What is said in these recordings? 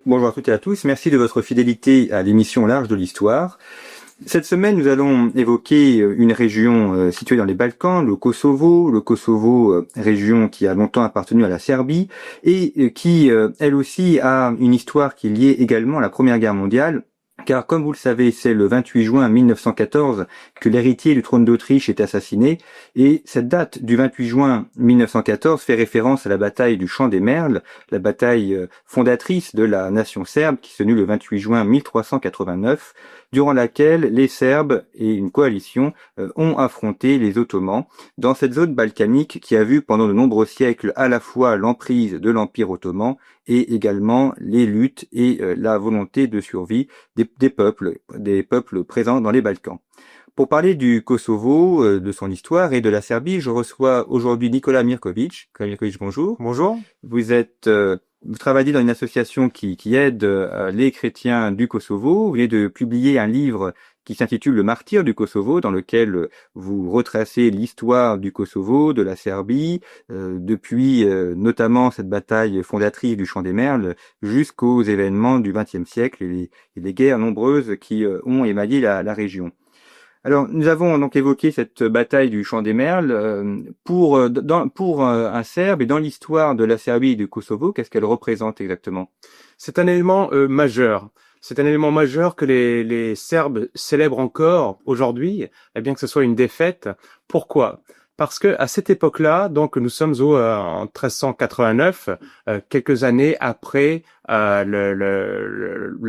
Bonjour à toutes et à tous, merci de votre fidélité à l'émission L'Arche de l'Histoire. Cette semaine, nous allons évoquer une région située dans les Balkans, le Kosovo. Le Kosovo, région qui a longtemps appartenu à la Serbie et qui, elle aussi, a une histoire qui est liée également à la Première Guerre mondiale. Car, comme vous le savez, c'est le 28 juin 1914 que l'héritier du trône d'Autriche est assassiné. Et cette date du 28 juin 1914 fait référence à la bataille du Champ des Merles, la bataille fondatrice de la nation serbe qui se tenue le 28 juin 1389, durant laquelle les Serbes et une coalition ont affronté les Ottomans dans cette zone balkanique qui a vu pendant de nombreux siècles à la fois l'emprise de l'Empire ottoman et également les luttes et la volonté de survie des peuples présents dans les Balkans. Pour parler du Kosovo, de son histoire et de la Serbie, je reçois aujourd'hui Nicolas Mirković. Nicolas Mirković, bonjour. Bonjour. Vous travaillez dans une association qui aide les chrétiens du Kosovo. Vous venez de publier un livre qui s'intitule Le martyr du Kosovo, dans lequel vous retracez l'histoire du Kosovo, de la Serbie, depuis notamment cette bataille fondatrice du Champ des Merles jusqu'aux événements du XXe siècle et les guerres nombreuses qui ont émaillé la région. Alors, nous avons donc évoqué cette bataille du Champ des Merles. Pour un Serbe et dans l'histoire de la Serbie et du Kosovo, qu'est-ce qu'elle représente exactement? C'est un élément majeur. C'est un élément majeur que les Serbes célèbrent encore aujourd'hui, bien que ce soit une défaite. Pourquoi? Parce que à cette époque-là, donc nous sommes en 1389, quelques années après la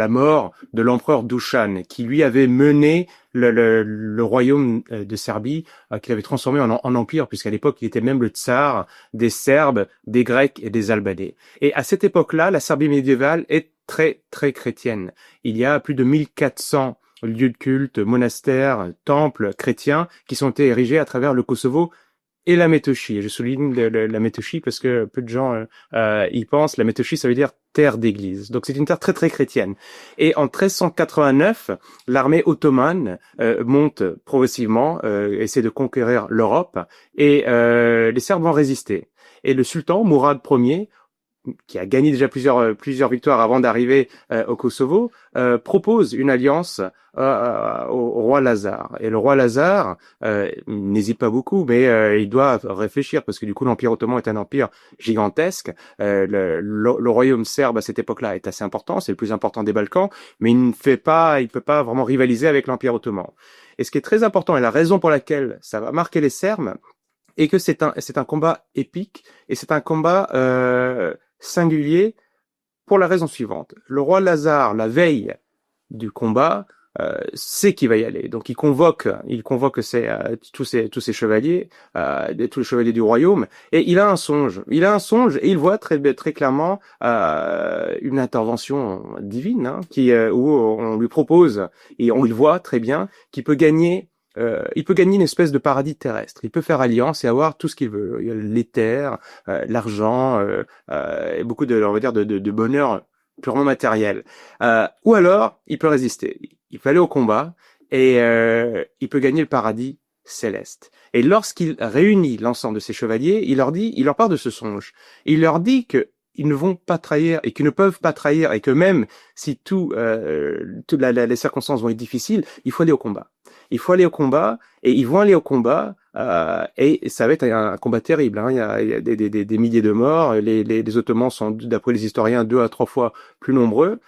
mort de l'empereur Dušan, qui lui avait mené le royaume de Serbie, qu'il avait transformé en empire, puisqu'à l'époque il était même le tsar des Serbes, des Grecs et des Albanais. Et à cette époque-là, la Serbie médiévale est très très chrétienne. Il y a plus de 1400 lieux de culte, monastères, temples chrétiens qui sont érigés à travers le Kosovo et la Métochie. Et je souligne la Métochie parce que peu de gens y pensent. La Métochie, ça veut dire terre d'église. Donc c'est une terre très très chrétienne. Et en 1389, l'armée ottomane monte progressivement, essaie de conquérir l'Europe et les Serbes vont résister. Et le sultan Mourad Ier, qui a gagné déjà plusieurs victoires avant d'arriver au Kosovo, propose une alliance au roi Lazare. Et le roi Lazare n'hésite pas beaucoup, mais il doit réfléchir parce que du coup l'Empire ottoman est un empire gigantesque. Le royaume serbe à cette époque-là est assez important, c'est le plus important des Balkans, mais il peut pas vraiment rivaliser avec l'Empire ottoman. Et ce qui est très important et la raison pour laquelle ça va marquer les Serbes, est que c'est un combat épique et c'est un combat singulier pour la raison suivante. Le roi Lazare, la veille du combat, sait qu'il va y aller. Donc il convoque tous ces chevaliers, tous les chevaliers du royaume, et il a un songe. Il a un songe et il voit très très clairement une intervention divine, où on lui propose et on le voit très bien qu'il peut gagner. Il peut gagner une espèce de paradis terrestre. Il peut faire alliance et avoir tout ce qu'il veut. Il y a les terres, l'argent, et beaucoup on va dire, de bonheur purement matériel. Ou alors, il peut résister. Il peut aller au combat et il peut gagner le paradis céleste. Et lorsqu'il réunit l'ensemble de ses chevaliers, il leur parle de ce songe. Il leur dit que ils ne vont pas trahir et qu'ils ne peuvent pas trahir et que même si toutes les circonstances vont être difficiles, il faut aller au combat. Il faut aller au combat et ils vont aller au combat et ça va être un combat terrible. Il y a des milliers de morts. Les Ottomans sont, d'après les historiens, 2 à 3 fois plus nombreux.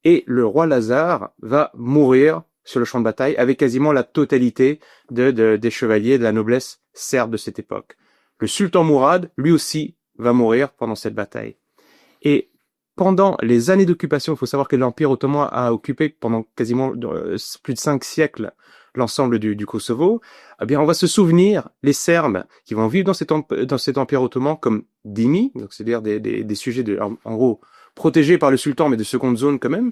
Et le roi Lazare va mourir sur le champ de bataille avec quasiment la totalité des chevaliers de la noblesse serbe de cette époque. Le sultan Mourad, lui aussi, va mourir pendant cette bataille. Et pendant les années d'occupation, il faut savoir que l'Empire ottoman a occupé pendant quasiment plus de 5 siècles l'ensemble du Kosovo. Eh bien, on va se souvenir, les Serbes qui vont vivre dans cet Empire ottoman comme dhimmi, donc c'est-à-dire des sujets en gros protégés par le sultan, mais de seconde zone quand même,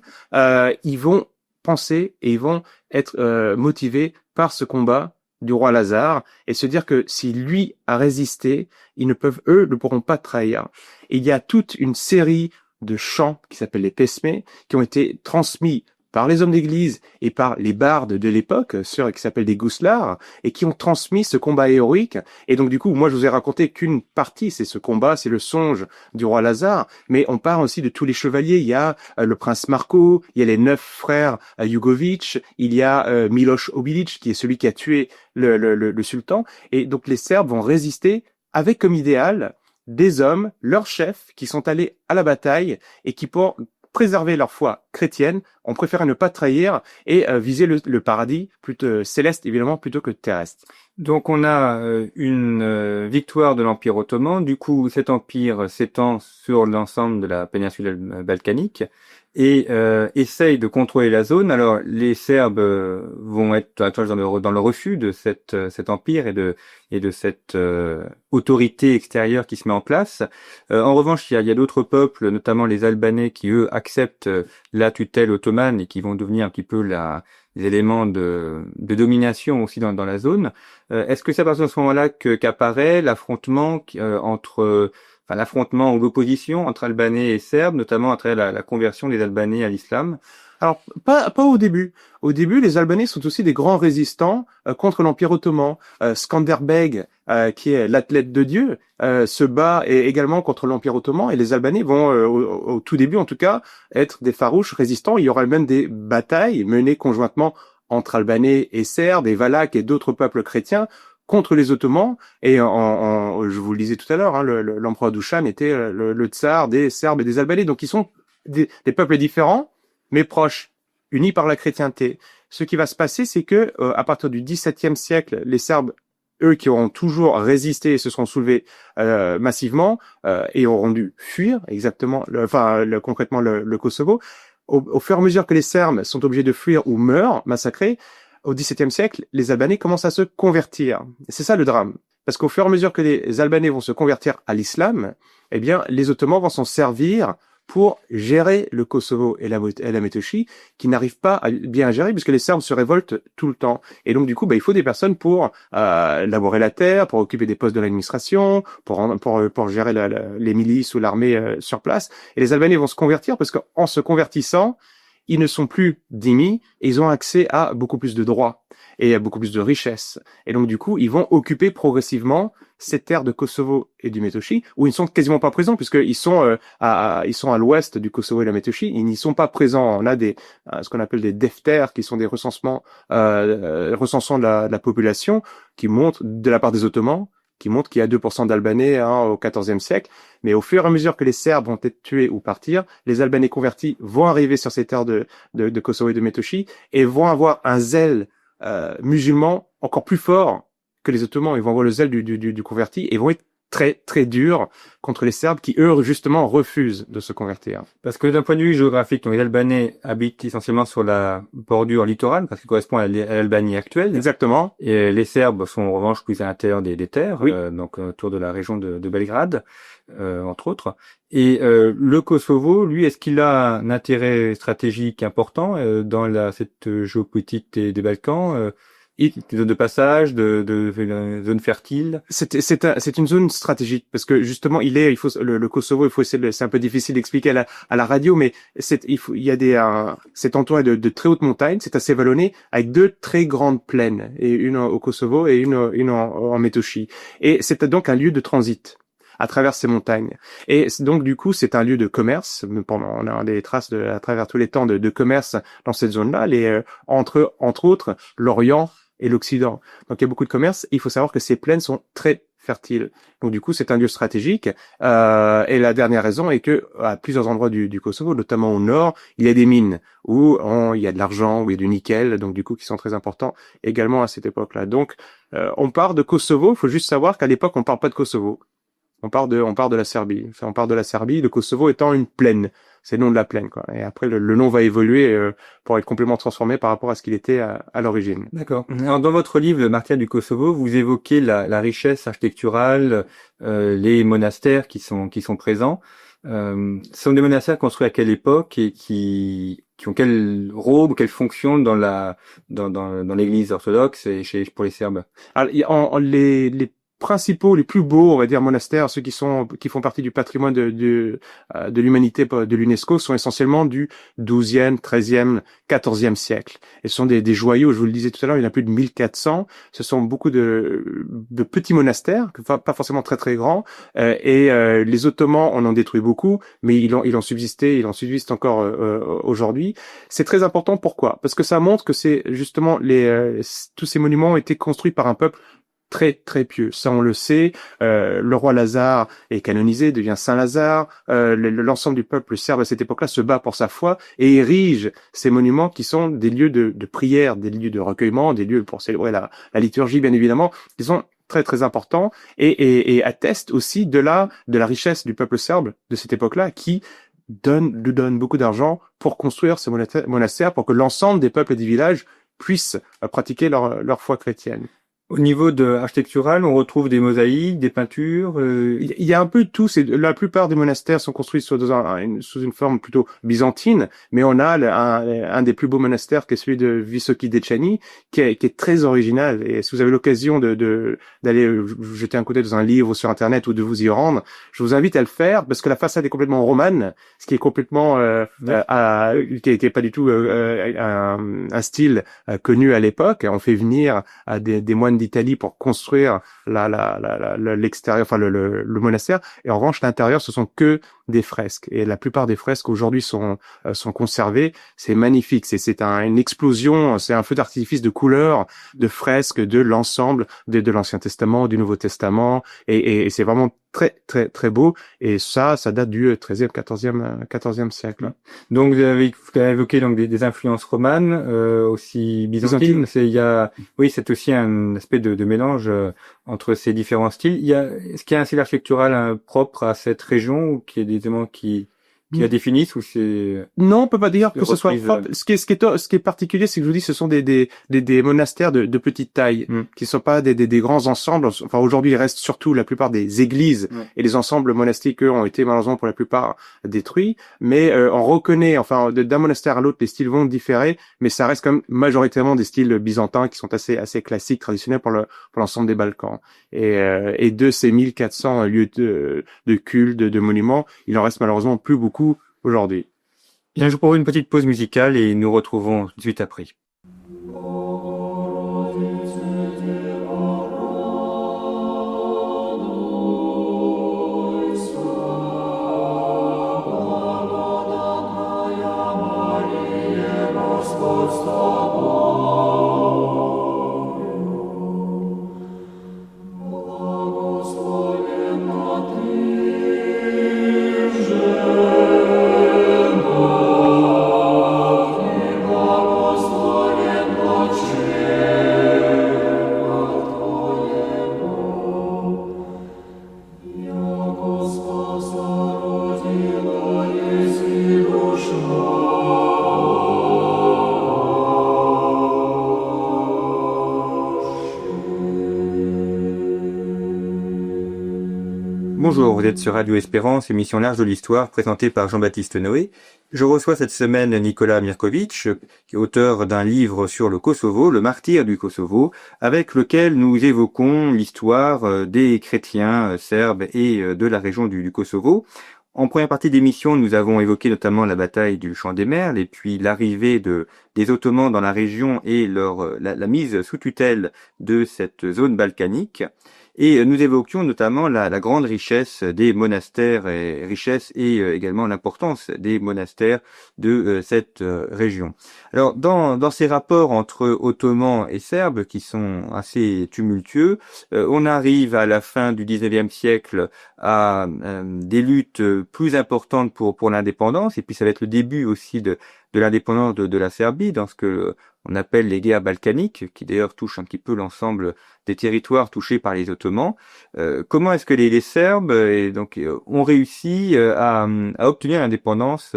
ils vont penser et ils vont être motivés par ce combat du roi Lazare et se dire que si lui a résisté, eux ne pourront pas trahir. Et il y a toute une série de chants qui s'appellent les pesmés, qui ont été transmis par les hommes d'église et par les bardes de l'époque, ceux qui s'appellent des gousselars, et qui ont transmis ce combat héroïque. Et donc, du coup, moi, je vous ai raconté qu'une partie, c'est ce combat, c'est le songe du roi Lazare, mais on parle aussi de tous les chevaliers. Il y a le prince Marko, il y a les 9 frères Jugovic, il y a Miloš Obilić, qui est celui qui a tué le sultan. Et donc, les Serbes vont résister avec comme idéal des hommes, leurs chefs, qui sont allés à la bataille et qui, pour préserver leur foi chrétienne, ont préféré ne pas trahir et viser le paradis plutôt céleste, évidemment, plutôt que terrestre. Donc on a une victoire de l'Empire ottoman. Du coup, cet empire s'étend sur l'ensemble de la péninsule balkanique et essaye de contrôler la zone. Alors les Serbes vont être dans le refus de cet empire et de cette autorité extérieure qui se met en place. En revanche, il y a d'autres peuples, notamment les Albanais, qui eux acceptent la tutelle ottomane et qui vont devenir un petit peu les éléments de domination aussi dans la zone. Est-ce que c'est à partir de ce moment-là qu'apparaît l'affrontement l'affrontement ou l'opposition entre Albanais et Serbes, notamment après la conversion des Albanais à l'islam? Alors, pas au début. Au début, les Albanais sont aussi des grands résistants contre l'Empire ottoman. Skanderbeg, qui est l'athlète de Dieu, se bat également contre l'Empire ottoman, et les Albanais vont, au tout début en tout cas, être des farouches résistants. Il y aura même des batailles menées conjointement entre Albanais et Serbes, et Valaques et d'autres peuples chrétiens contre les Ottomans. Et je vous le disais tout à l'heure, hein, l'empereur Dušan était le tsar des Serbes et des Albanais. Donc ils sont des peuples différents, mais proches, unis par la chrétienté. Ce qui va se passer, c'est que à partir du XVIIe siècle, les Serbes, eux qui auront toujours résisté et se sont soulevés massivement et auront dû fuir exactement, concrètement le Kosovo, au fur et à mesure que les Serbes sont obligés de fuir ou meurent massacrés, au XVIIe siècle, les Albanais commencent à se convertir. C'est ça le drame. Parce qu'au fur et à mesure que les Albanais vont se convertir à l'islam, eh bien, les Ottomans vont s'en servir pour gérer le Kosovo et la Métochie, qui n'arrivent pas à bien gérer, puisque les Serbes se révoltent tout le temps. Et donc, du coup, il faut des personnes pour labourer la terre, pour occuper des postes de l'administration, pour gérer les milices ou l'armée sur place. Et les Albanais vont se convertir, parce qu'en se convertissant, ils ne sont plus dhimmis et ils ont accès à beaucoup plus de droits et à beaucoup plus de richesses. Et donc, du coup, ils vont occuper progressivement ces terres de Kosovo et du Métochie, où ils ne sont quasiment pas présents, puisqu'ils sont ils sont à l'ouest du Kosovo et de la Métochie. Ils n'y sont pas présents. On a ce qu'on appelle des defters, qui sont des recensements de la population, qui montrent, de la part des Ottomans, qui montre qu'il y a 2% d'Albanais au XIVe siècle. Mais au fur et à mesure que les Serbes vont être tués ou partir, les Albanais convertis vont arriver sur ces terres de Kosovo et de Métochie et vont avoir un zèle musulman encore plus fort que les Ottomans. Ils vont avoir le zèle du converti et vont être très très durs contre les Serbes qui, eux, justement, refusent de se convertir. Parce que d'un point de vue géographique, donc les Albanais habitent essentiellement sur la bordure littorale, parce qu'il correspond à l'Albanie actuelle. Exactement. Et les Serbes sont en revanche plus à l'intérieur des terres, oui. Donc autour de la région de Belgrade, entre autres. Et le Kosovo, lui, est-ce qu'il a un intérêt stratégique important dans cette géopolitique des Balkans des zones de passage, de zones fertiles. C'est une zone stratégique parce que justement le Kosovo, c'est un peu difficile d'expliquer à la radio, mais c'est entouré de très hautes montagnes, c'est assez vallonné avec 2 très grandes plaines, et une au Kosovo et une en Métochie. Et c'est donc un lieu de transit à travers ces montagnes. Et donc, du coup, c'est un lieu de commerce. On a des traces à travers tous les temps de commerce dans cette zone-là, entre autres, l'Orient et l'Occident. Donc, il y a beaucoup de commerce. Il faut savoir que ces plaines sont très fertiles. Donc, du coup, c'est un lieu stratégique. Et la dernière raison est que à plusieurs endroits du Kosovo, notamment au nord, il y a des mines où il y a de l'argent, où il y a du nickel, donc du coup, qui sont très importants également à cette époque-là. Donc, on part de Kosovo. Il faut juste savoir qu'à l'époque, on parle pas de Kosovo. On part de la Serbie. Enfin, on part de la Serbie, le Kosovo étant une plaine. C'est le nom de la plaine, quoi. Et après, le nom va évoluer pour être complètement transformé par rapport à ce qu'il était à l'origine. D'accord. Alors, dans votre livre, Le martyr du Kosovo, vous évoquez la richesse architecturale, les monastères qui sont présents. Ce sont des monastères construits à quelle époque et qui ont quel rôle ou quelle fonction dans l'église orthodoxe et pour les Serbes? Alors, les principaux, les plus beaux, on va dire, monastères, ceux qui font partie du patrimoine de l'humanité de l'UNESCO, sont essentiellement du 12e, 13e, 14e siècle. Et ce sont des joyaux, je vous le disais tout à l'heure, il y en a plus de 1400. Ce sont beaucoup de petits monastères, pas forcément très très grands. Les Ottomans en ont détruit beaucoup, mais il en subsiste encore aujourd'hui. C'est très important. Pourquoi? Parce que ça montre que c'est justement tous ces monuments ont été construits par un peuple très très pieux. Ça on le sait. Le roi Lazare est canonisé, devient Saint Lazare. L'ensemble du peuple serbe à cette époque-là se bat pour sa foi et érige ces monuments qui sont des lieux de prière, des lieux de recueillement, des lieux pour célébrer la liturgie bien évidemment. Ils sont très très importants et attestent aussi de la richesse du peuple serbe de cette époque-là qui lui donne beaucoup d'argent pour construire ces monastères pour que l'ensemble des peuples et des villages puissent pratiquer leur foi chrétienne. Au niveau architectural, on retrouve des mosaïques, des peintures. Il y a un peu de tout. La plupart des monastères sont construits sous une forme plutôt byzantine, mais on a un des plus beaux monastères qui est celui de Visoki Dechani, qui est très original. Et si vous avez l'occasion d'aller jeter un coup d'œil dans un livre ou sur Internet ou de vous y rendre, je vous invite à le faire parce que la façade est complètement romane, ce qui est complètement qui était pas du tout un style connu à l'époque. On fait venir des moines d'Italie pour construire l'extérieur, enfin le monastère. Et en revanche, l'intérieur, ce sont que des fresques. Et la plupart des fresques aujourd'hui sont conservées. C'est magnifique. C'est une explosion. C'est un feu d'artifice de couleurs, de fresques, de l'ensemble de l'Ancien Testament, du Nouveau Testament. Et c'est vraiment très, très, très beau. Et ça date du 13e, 14e siècle. Donc, vous avez évoqué donc des influences romanes, aussi byzantines. Oui, c'est aussi un aspect de mélange entre ces différents styles. Est-ce qu'il y a un style architectural propre à cette région ou qu'il y a des éléments qui la définissent ou c'est... Non, on peut pas dire que ce soit propre. Ce qui est particulier, c'est que je vous dis, ce sont des monastères de petite taille, qui sont pas des grands ensembles. Enfin, aujourd'hui, il reste surtout la plupart des églises et les ensembles monastiques, eux, ont été malheureusement pour la plupart détruits. Mais on reconnaît, enfin, d'un monastère à l'autre, les styles vont différer, mais ça reste quand même majoritairement des styles byzantins qui sont assez classiques, traditionnels pour l'ensemble des Balkans. Et de ces 1400 lieux de culte, de monuments, il en reste malheureusement plus beaucoup aujourd'hui. Bien, je vous propose une petite pause musicale et nous retrouvons tout de suite après. Bonjour, vous êtes sur Radio Espérance, émission L'Arche de l'Histoire, présentée par Jean-Baptiste Noé. Je reçois cette semaine Nikola Mirković, qui est auteur d'un livre sur le Kosovo, le martyr du Kosovo, avec lequel nous évoquons l'histoire des chrétiens serbes et de la région du Kosovo. En première partie d'émission, nous avons évoqué notamment la bataille du Champ des Merles et puis l'arrivée des Ottomans dans la région et la mise sous tutelle de cette zone balkanique. Et nous évoquions notamment la grande richesse des monastères et également l'importance des monastères de cette région. Alors dans ces rapports entre Ottomans et Serbes qui sont assez tumultueux, on arrive à la fin du 19e siècle à des luttes plus importantes pour l'indépendance, et puis ça va être le début aussi de l'indépendance de la Serbie dans ce que on appelle les guerres balkaniques, qui d'ailleurs touchent un petit peu l'ensemble des territoires touchés par les Ottomans. Comment est-ce que les Serbes ont réussi à obtenir l'indépendance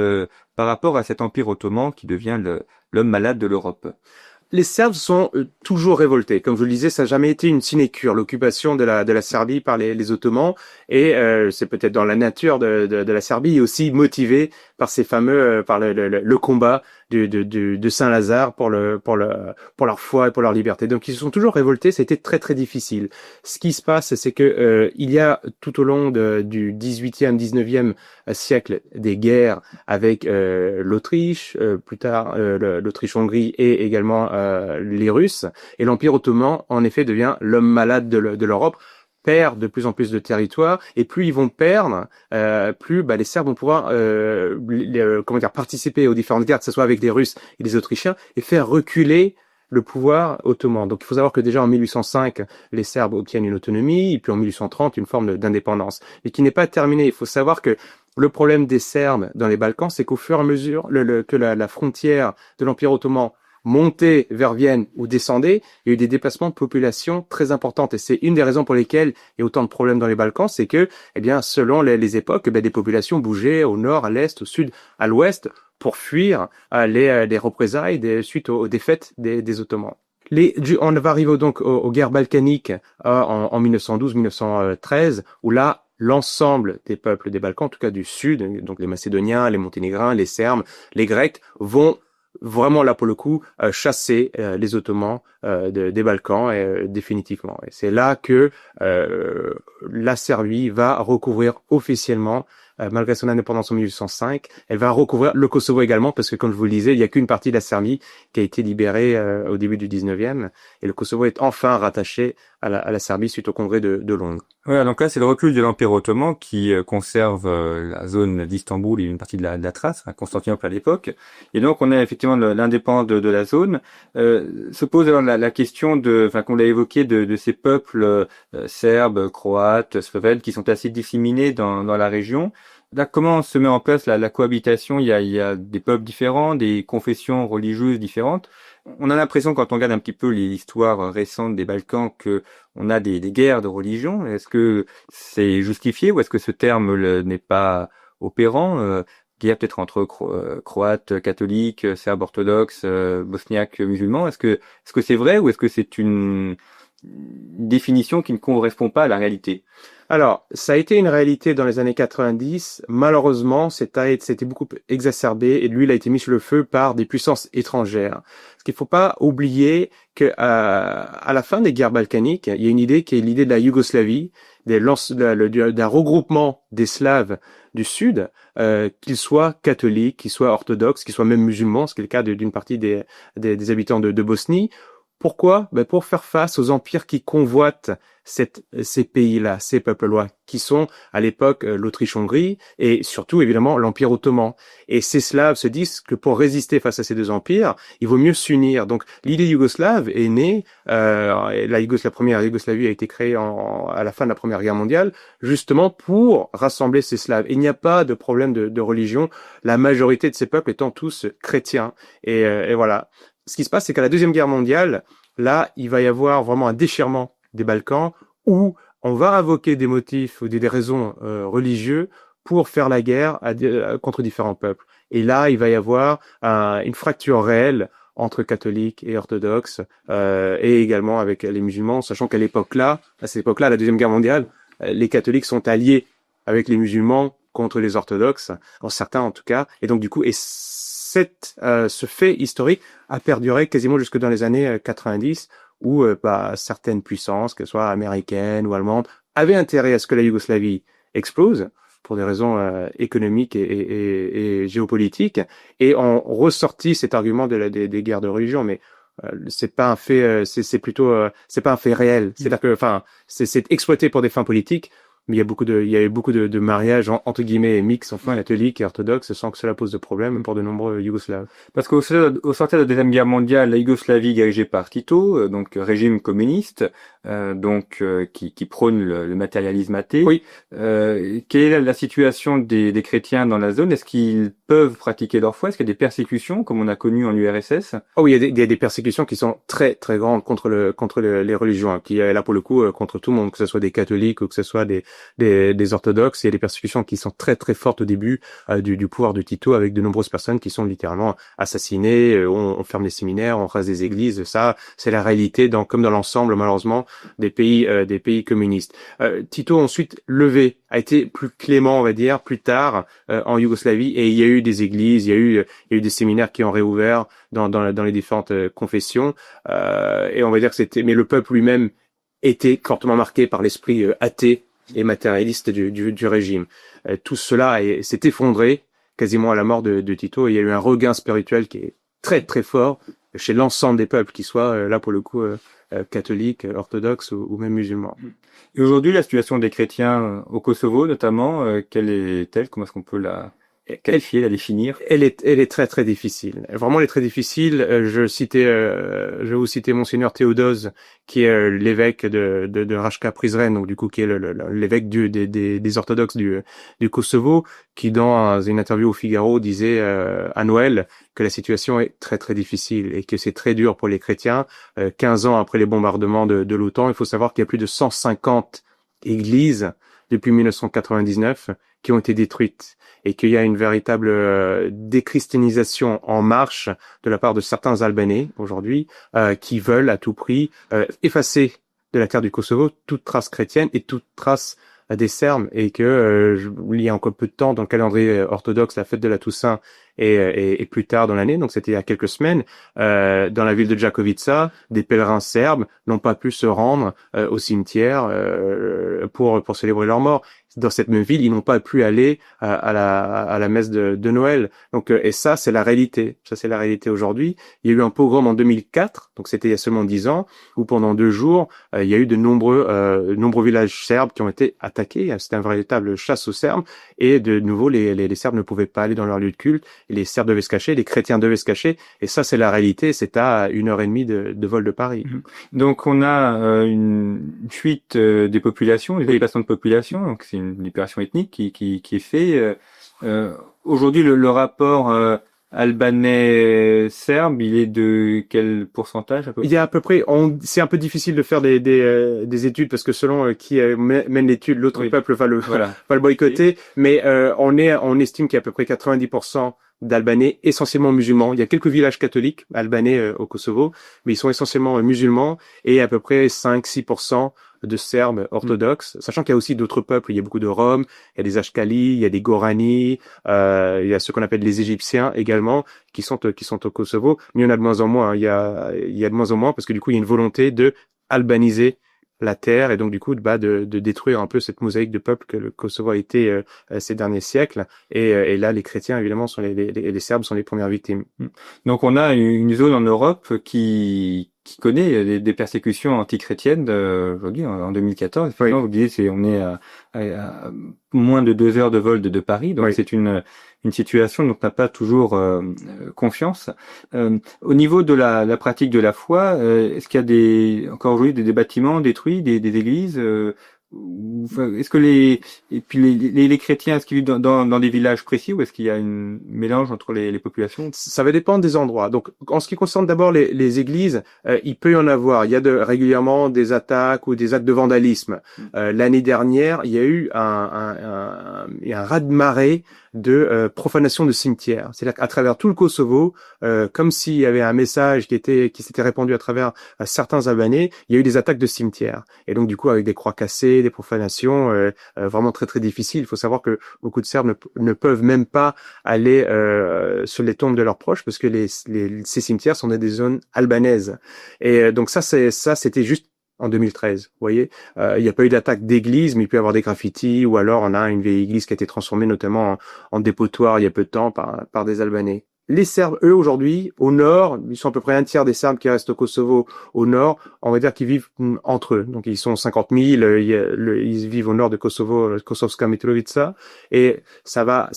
par rapport à cet empire ottoman qui devient l'homme malade de l'Europe? Les Serbes sont toujours révoltés. Comme je le disais, ça n'a jamais été une sinécure, l'occupation de la Serbie par les Ottomans. Et c'est peut-être dans la nature de la Serbie, et aussi motivé par ces fameux, par le combat de Saint-Lazare pour leur foi et pour leur liberté. Donc ils se sont toujours révoltés. Ça a été très très difficile. Ce qui se passe, c'est que il y a tout au long du 18e, 19e siècle des guerres avec l'Autriche, plus tard l'Autriche-Hongrie et également les Russes. Et l'Empire ottoman, en effet, devient l'homme malade de l'Europe, perd de plus en plus de territoire, et plus ils vont perdre, plus les Serbes vont pouvoir participer aux différentes guerres, que ce soit avec les Russes et les Autrichiens, et faire reculer le pouvoir ottoman. Donc il faut savoir que déjà en 1805, les Serbes obtiennent une autonomie, et puis en 1830, une forme d'indépendance, mais qui n'est pas terminée. Il faut savoir que le problème des Serbes dans les Balkans, c'est qu'au fur et à mesure que la frontière de l'Empire ottoman montait vers Vienne ou descendait, il y a eu des déplacements de population très importantes. Et c'est une des raisons pour lesquelles il y a autant de problèmes dans les Balkans, c'est que, selon les époques, des populations bougeaient au nord, à l'est, au sud, à l'ouest, pour fuir les représailles suite aux défaites des Ottomans. On va arriver donc aux guerres balkaniques en 1912-1913, où là, l'ensemble des peuples des Balkans, en tout cas du sud, donc les Macédoniens, les Monténégrins, les Serbes, les Grecs, vont vraiment là pour le coup chasser les Ottomans des Balkans définitivement. Et c'est là que la Serbie va recouvrir officiellement, malgré son indépendance en 1805, elle va recouvrir le Kosovo également, parce que comme je vous le disais, il n'y a qu'une partie de la Serbie qui a été libérée au début du 19e, et le Kosovo est enfin rattaché à la Serbie suite au congrès de Londres. Voilà, donc là, c'est le recul de l'Empire ottoman qui conserve la zone d'Istanbul et une partie de la Thrace, à Constantinople à l'époque. Et donc, on a effectivement l'indépendance de la zone. Se pose alors la question qu'on l'a évoqué, de ces peuples serbes, croates, slovènes, qui sont assez disséminés dans la région. Là, comment se met en place la cohabitation? Il y a des peuples différents, des confessions religieuses différentes. On a l'impression, quand on regarde un petit peu l'histoire récente des Balkans, que on a des guerres de religion. Est-ce que c'est justifié ou est-ce que ce terme n'est pas opérant? Guerre peut-être entre croates catholiques, serbes orthodoxes, bosniaques musulmans. Est-ce que c'est vrai ou est-ce que c'est une définition qui ne correspond pas à la réalité? Alors, ça a été une réalité dans les années 90. Malheureusement, c'était beaucoup exacerbé et l'huile a été mise sur le feu par des puissances étrangères. Ce qu'il ne faut pas oublier que à la fin des guerres balkaniques, il y a une idée qui est l'idée de la Yougoslavie, d'un regroupement des Slaves du Sud, qu'ils soient catholiques, qu'ils soient orthodoxes, qu'ils soient même musulmans, ce qui est le cas d'une partie des habitants de Bosnie. Pourquoi? Pour faire face aux empires qui convoitent ces pays-là, ces peuples-là, qui sont à l'époque l'Autriche-Hongrie et surtout évidemment l'Empire ottoman. Et ces Slaves se disent que pour résister face à ces deux empires, il vaut mieux s'unir. Donc l'idée yougoslave est née, la première Yougoslavie a été créée à la fin de la Première Guerre mondiale, justement pour rassembler ces Slaves. Et il n'y a pas de problème de religion, la majorité de ces peuples étant tous chrétiens. Et voilà. Ce qui se passe, c'est qu'à la Deuxième Guerre mondiale, là, il va y avoir vraiment un déchirement des Balkans où on va invoquer des motifs ou des raisons religieuses pour faire la guerre contre différents peuples. Et là, il va y avoir une fracture réelle entre catholiques et orthodoxes et également avec les musulmans, sachant qu'à cette époque-là, la Deuxième Guerre mondiale, les catholiques sont alliés avec les musulmans contre les orthodoxes, certains en tout cas, et donc du coup, ce fait historique a perduré quasiment jusque dans les années 90, où certaines puissances, qu'elles soient américaines ou allemandes, avaient intérêt à ce que la Yougoslavie explose pour des raisons économiques et géopolitiques, et ont ressorti cet argument des guerres de religion, mais c'est pas un fait, c'est pas un fait réel. C'est-à-dire que, c'est exploité pour des fins politiques. Mais il y a eu beaucoup de mariages entre guillemets mixtes, catholiques et orthodoxes, sans que cela pose de problème pour de nombreux Yougoslaves. Parce qu'au sortir de la Deuxième Guerre mondiale, la Yougoslavie dirigée par Tito, donc régime communiste, qui prône le matérialisme athée. Oui. Quelle est la situation des chrétiens dans la zone? Est-ce qu'ils peuvent pratiquer leur foi? Est-ce qu'il y a des persécutions comme on a connu en URSS? Oh oui, il y a des persécutions qui sont très très grandes contre les religions, hein, qui est là pour le coup contre tout le monde, que ce soit des catholiques ou que ce soit des orthodoxes. Il y a des persécutions qui sont très très fortes au début du pouvoir de Tito, avec de nombreuses personnes qui sont littéralement assassinées. On ferme les séminaires, on rase des églises. Ça, c'est la réalité comme dans l'ensemble malheureusement des pays communistes. Tito ensuite a été plus clément, on va dire, plus tard en Yougoslavie, et il y a eu des églises, il y a eu des séminaires qui ont réouvert dans les différentes confessions, et on va dire que mais le peuple lui-même était fortement marqué par l'esprit athée et matérialiste du régime. Tout cela s'est effondré quasiment à la mort de Tito, et il y a eu un regain spirituel qui est très très fort chez l'ensemble des peuples, qu'ils soient là pour le coup catholiques, orthodoxes ou même musulmans. Et aujourd'hui, la situation des chrétiens au Kosovo, notamment, quelle est-elle? Comment est-ce qu'on peut la qualifier, la définir? Elle est très très difficile. Vraiment, elle est très difficile. Je vais vous citer Monseigneur Théodose, qui est l'évêque de Raška Prizren, donc du coup qui est l'évêque des orthodoxes du Kosovo, qui dans une interview au Figaro disait à Noël que la situation est très très difficile et que c'est très dur pour les chrétiens. 15 ans après les bombardements de l'OTAN, il faut savoir qu'il y a plus de 150 églises depuis 1999 qui ont été détruites, et qu'il y a une véritable déchristianisation en marche de la part de certains Albanais aujourd'hui qui veulent à tout prix effacer de la terre du Kosovo toute trace chrétienne et toute trace des Serbes, et que il y a encore peu de temps dans le calendrier orthodoxe, la fête de la Toussaint et plus tard dans l'année, donc c'était il y a quelques semaines, dans la ville de Đakovica, des pèlerins serbes n'ont pas pu se rendre au cimetière pour célébrer leur mort. Dans cette même ville, ils n'ont pas pu aller à la messe de Noël. Donc, et ça, c'est la réalité. Ça, c'est la réalité aujourd'hui. Il y a eu un pogrom en 2004, donc c'était il y a seulement 10 ans, où pendant 2 jours, il y a eu de nombreux villages serbes qui ont été attaqués. C'était un véritable chasse aux Serbes. Et de nouveau, les Serbes ne pouvaient pas aller dans leur lieu de culte. Et les Serbes devaient se cacher, les chrétiens devaient se cacher. Et ça, c'est la réalité. C'est à 1h30 de vol de Paris. Donc, on a une fuite des populations, des déplacements de population. Donc, c'est une libération ethnique qui est fait. Aujourd'hui, le rapport albanais-serbe, il est de quel pourcentage à peu près? Il y a à peu près, c'est un peu difficile de faire des études, parce que selon qui mène l'étude, l'autre peuple va le boycotter. Mais on estime qu'il y a à peu près 90% d'Albanais essentiellement musulmans. Il y a quelques villages catholiques albanais au Kosovo, mais ils sont essentiellement musulmans, et à peu près 5-6% de Serbes orthodoxes, sachant qu'il y a aussi d'autres peuples. Il y a beaucoup de Roms, il y a des Ashkali, il y a des Gorani, il y a ce qu'on appelle les Égyptiens également, qui sont au Kosovo, mais il y en a de moins en moins. Il y a de moins en moins, parce que du coup, il y a une volonté de albaniser la terre, et donc du coup de détruire un peu cette mosaïque de peuples que le Kosovo a été ces derniers siècles, et là les chrétiens évidemment sont les Serbes sont les premières victimes. Donc on a une zone en Europe qui connaît des persécutions antichrétiennes aujourd'hui en 2014. Oui. Vous disiez on est à moins de 2 heures de vol de Paris, donc c'est une situation dont on n'a pas toujours confiance. Au niveau de la pratique de la foi, est-ce qu'il y a encore aujourd'hui des bâtiments détruits, des églises est-ce que les chrétiens, est-ce qu'ils vivent dans des villages précis, ou est-ce qu'il y a un mélange entre les populations? Ça va dépendre des endroits. Donc, en ce qui concerne d'abord les églises, il peut y en avoir. Il y a régulièrement des attaques ou des actes de vandalisme. L'année dernière, il y a eu un raz-de-marée de profanation de cimetières. C'est-à-dire qu'à travers tout le Kosovo, comme s'il y avait un message qui s'était répandu à travers certains Albanais, il y a eu des attaques de cimetières. Et donc, du coup, avec des croix cassées, des profanations vraiment très très difficiles. Il faut savoir que beaucoup de Serbes ne peuvent même pas aller sur les tombes de leurs proches, parce que ces cimetières sont dans des zones albanaises. Et donc c'était juste en 2013, vous voyez. Il n'y a pas eu d'attaque d'église, mais il peut y avoir des graffitis, ou alors on a une vieille église qui a été transformée notamment en dépotoir il y a peu de temps par des Albanais. Les Serbes, eux, aujourd'hui, au nord, ils sont à peu près un tiers des Serbes qui restent au Kosovo au nord. On va dire qu'ils vivent entre eux. Donc, ils sont 50 000. Ils vivent au nord de Kosovo, Kosovska Mitrovica. Et ça va.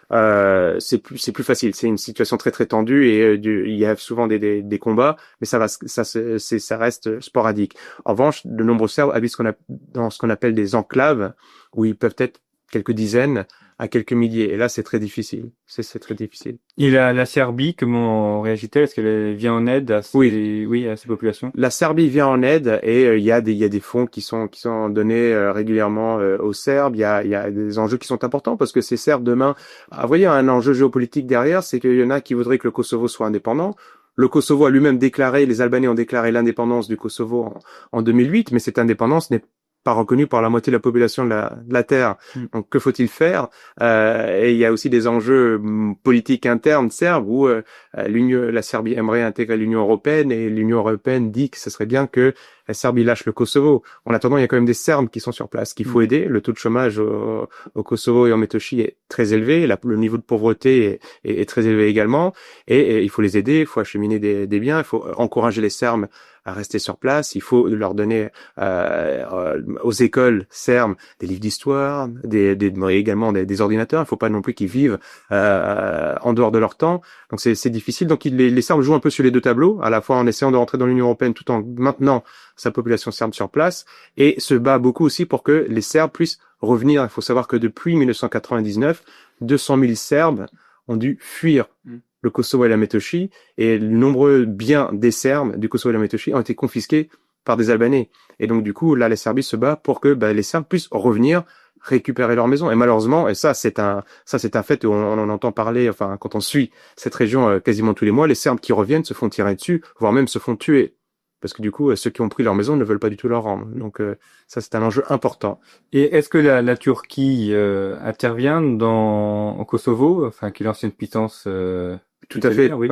c'est plus facile. C'est une situation très très tendue et il y a souvent des combats, mais ça reste sporadique. En revanche, de nombreux Serbes habitent dans ce qu'on appelle des enclaves où ils peuvent être quelques dizaines à quelques milliers. Et là, c'est très difficile. C'est très difficile. Et la Serbie, comment réagit-elle? Est-ce qu'elle vient en aide à à ces populations? La Serbie vient en aide et il y a des fonds qui sont donnés régulièrement aux Serbes. Il y a des enjeux qui sont importants parce que ces Serbes demain, vous voyez, un enjeu géopolitique derrière, c'est qu'il y en a qui voudraient que le Kosovo soit indépendant. Le Kosovo a lui-même déclaré, les Albanais ont déclaré l'indépendance du Kosovo en 2008, mais cette indépendance n'est pas reconnue par la moitié de la population de la Terre. Donc, que faut-il faire? Et il y a aussi des enjeux politiques internes serbes où la Serbie aimerait intégrer l'Union européenne et l'Union européenne dit que ce serait bien que la Serbie lâche le Kosovo. En attendant, il y a quand même des Serbes qui sont sur place, qu'il faut aider. Le taux de chômage au Kosovo et en Metochi est très élevé. Le niveau de pauvreté est très élevé également. Et il faut les aider, il faut acheminer des biens, il faut encourager les Serbes à rester sur place. Il faut leur donner aux écoles serbes des livres d'histoire, également des ordinateurs. Il ne faut pas non plus qu'ils vivent en dehors de leur temps. Donc c'est difficile. Donc les Serbes jouent un peu sur les deux tableaux, à la fois en essayant de rentrer dans l'Union européenne tout en maintenant sa population serbe sur place, et se bat beaucoup aussi pour que les Serbes puissent revenir. Il faut savoir que depuis 1999, 200 000 Serbes ont dû fuir le Kosovo et la Metochi, et de nombreux biens des Serbes du Kosovo et la Metochi ont été confisqués par des Albanais. Et donc du coup, là, la Serbie se bat pour que les Serbes puissent revenir récupérer leur maison. Et malheureusement, et ça c'est un fait où on en entend parler, enfin quand on suit cette région quasiment tous les mois, les Serbes qui reviennent se font tirer dessus, voire même se font tuer. Parce que du coup, ceux qui ont pris leur maison ne veulent pas du tout leur rendre. Donc ça, c'est un enjeu important. Et est-ce que la Turquie intervient au Kosovo, enfin qui lance une puissance tout à fait, oui.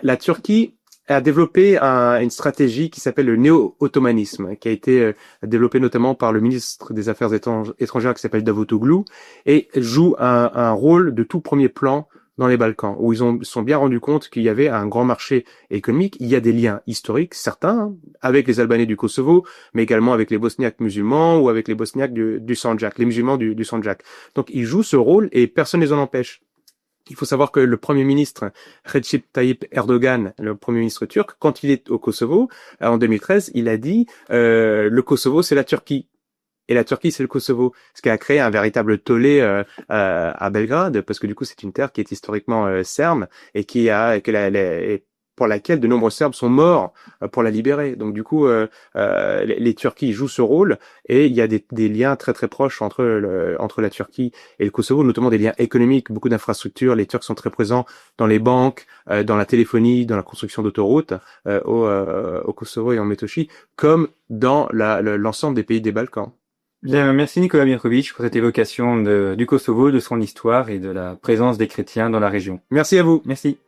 La Turquie a développé une stratégie qui s'appelle le néo-ottomanisme, qui a été développée notamment par le ministre des Affaires étrangères qui s'appelle Davutoglu, et joue un rôle de tout premier plan dans les Balkans, où ils sont bien rendus compte qu'il y avait un grand marché économique. Il y a des liens historiques, certains, avec les Albanais du Kosovo, mais également avec les Bosniaques musulmans ou avec les Bosniaques du Sandjak, les musulmans du Sandjak. Donc ils jouent ce rôle et personne ne les en empêche. Il faut savoir que le Premier ministre Recep Tayyip Erdogan, le Premier ministre turc, quand il est au Kosovo, en 2013, il a dit le Kosovo, c'est la Turquie. Et la Turquie, c'est le Kosovo. Ce qui a créé un véritable tollé à Belgrade, parce que du coup, c'est une terre qui est historiquement serbe et pour laquelle de nombreux Serbes sont morts pour la libérer. Donc du coup, les Turquies jouent ce rôle et il y a des liens très très proches entre la Turquie et le Kosovo, notamment des liens économiques, beaucoup d'infrastructures. Les Turcs sont très présents dans les banques, dans la téléphonie, dans la construction d'autoroutes au Kosovo et en Metochi, comme dans l'ensemble des pays des Balkans. Bien, merci Nikola Mirković pour cette évocation du Kosovo, de son histoire et de la présence des chrétiens dans la région. Merci à vous. Merci.